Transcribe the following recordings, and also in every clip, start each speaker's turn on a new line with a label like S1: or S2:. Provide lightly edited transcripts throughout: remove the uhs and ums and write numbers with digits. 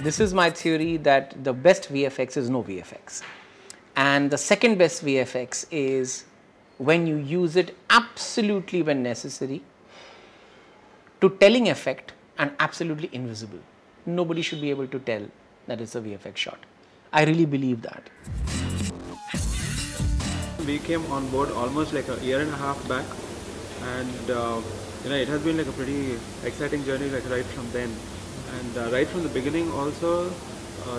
S1: This is my theory that the best VFX is no VFX. And the second best VFX is when you use it absolutely when necessary to telling effect and absolutely invisible. Nobody should be able to tell that it's a VFX shot. I really believe that.
S2: We came on board almost like a year and a half back, and it has been like a pretty exciting journey like right from then. And right from the beginning also,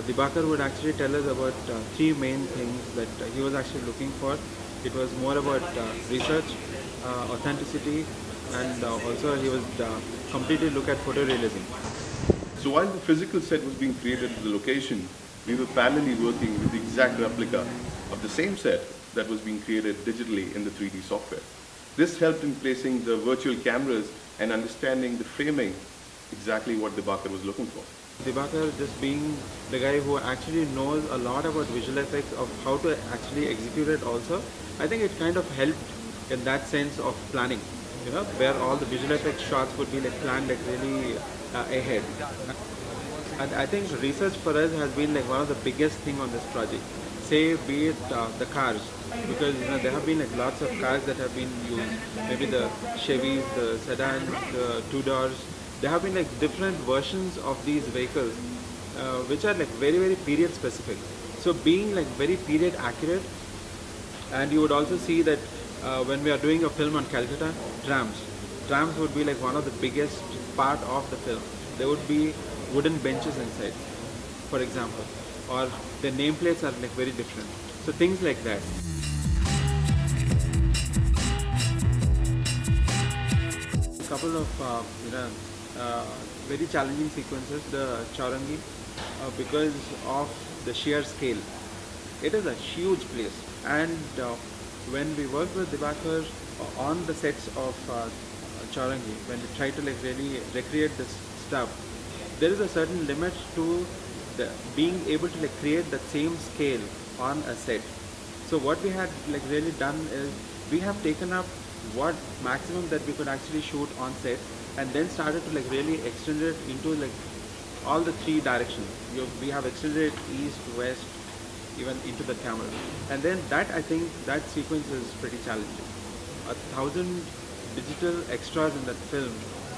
S2: Dibakar would actually tell us about three main things that he was actually looking for. It was more about research, authenticity, and also he would completely look at photorealism.
S3: So while the physical set was being created at the location, we were parallelly working with the exact replica of the same set that was being created digitally in the 3D software. This helped in placing the virtual cameras and understanding the framing, exactly what Dibakar was looking for.
S2: Dibakar just being the guy who actually knows a lot about visual effects, of how to actually execute it also, I think it kind of helped in that sense of planning, where all the visual effects shots would be like planned like really ahead. And I think research for us has been like one of the biggest thing on this project. Say be it the cars, because there have been like lots of cars that have been used, maybe the Chevys, the sedans, the two doors. There have been like different versions of these vehicles which are like very, very period specific. So being like very period accurate, and you would also see that when we are doing a film on Calcutta, trams would be like one of the biggest part of the film. There would be wooden benches inside, for example, or the nameplates are like very different. So things like that. A couple of very challenging sequences, the Chaurangi, because of the sheer scale. It is a huge place, and when we worked with Dibakar on the sets of Chaurangi, when we try to like really recreate this stuff, there is a certain limit to being able to like create that same scale on a set. So what we had like really done is we have taken up what maximum that we could actually shoot on set, and then started to like really extend it into like all the three directions. We have extended it east, west, even into the camera. And then that, I think that sequence is pretty challenging. 1,000 digital extras in that film,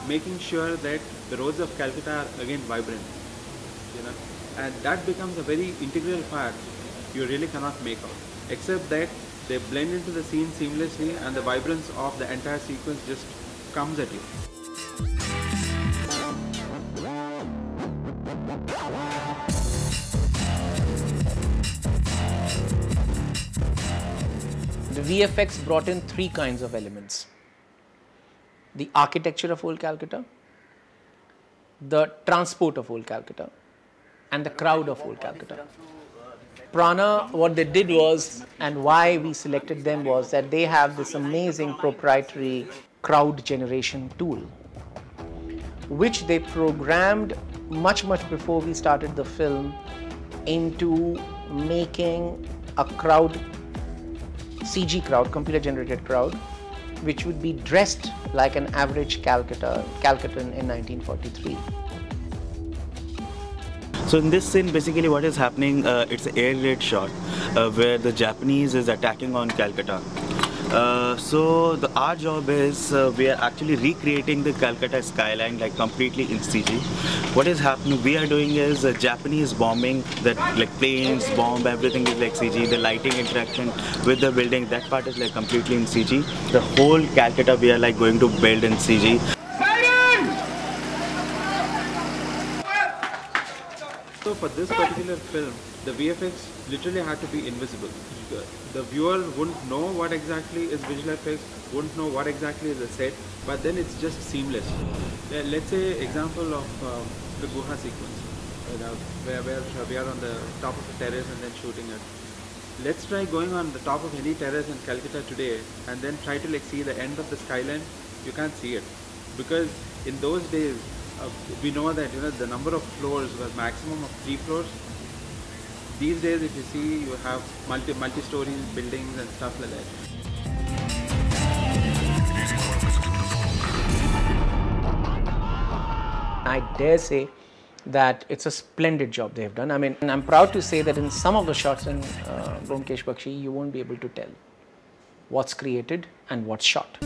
S2: making sure that the roads of Calcutta are again vibrant, and that becomes a very integral part you really cannot make out, except that they blend into the scene seamlessly and the vibrance of the entire sequence just comes at you.
S1: The VFX brought in three kinds of elements: the architecture of old Calcutta, the transport of old Calcutta, and the crowd of old Calcutta. Prana, what they did was, and why we selected them was that they have this amazing proprietary crowd generation tool, which they programmed much before we started the film into making a crowd, CG crowd, computer generated crowd, which would be dressed like an average Calcutan in 1943.
S4: So in this scene, basically what is happening, it's an air raid shot where the Japanese is attacking on Calcutta. So our job is we are actually recreating the Calcutta skyline like completely in CG. What is happening, we are doing is Japanese bombing, that like planes, bomb, everything is like CG. The lighting interaction with the building, that part is like completely in CG. The whole Calcutta we are like going to build in CG.
S2: So for this particular film, the VFX literally had to be invisible. The viewer wouldn't know what exactly is visual effects, wouldn't know what exactly is the set, but then it's just seamless. Let's say example of the Guha sequence, where we are on the top of a terrace and then shooting it. Let's try going on the top of any terrace in Calcutta today and then try to like see the end of the skyline you can't see it, because in those days we know that the number of floors was maximum of 3 floors. These days, if you see, you have multi-story buildings and stuff like that.
S1: I dare say that it's a splendid job they have done. I mean, and I'm proud to say that in some of the shots in Byomkesh Bakshy, you won't be able to tell what's created and what's shot.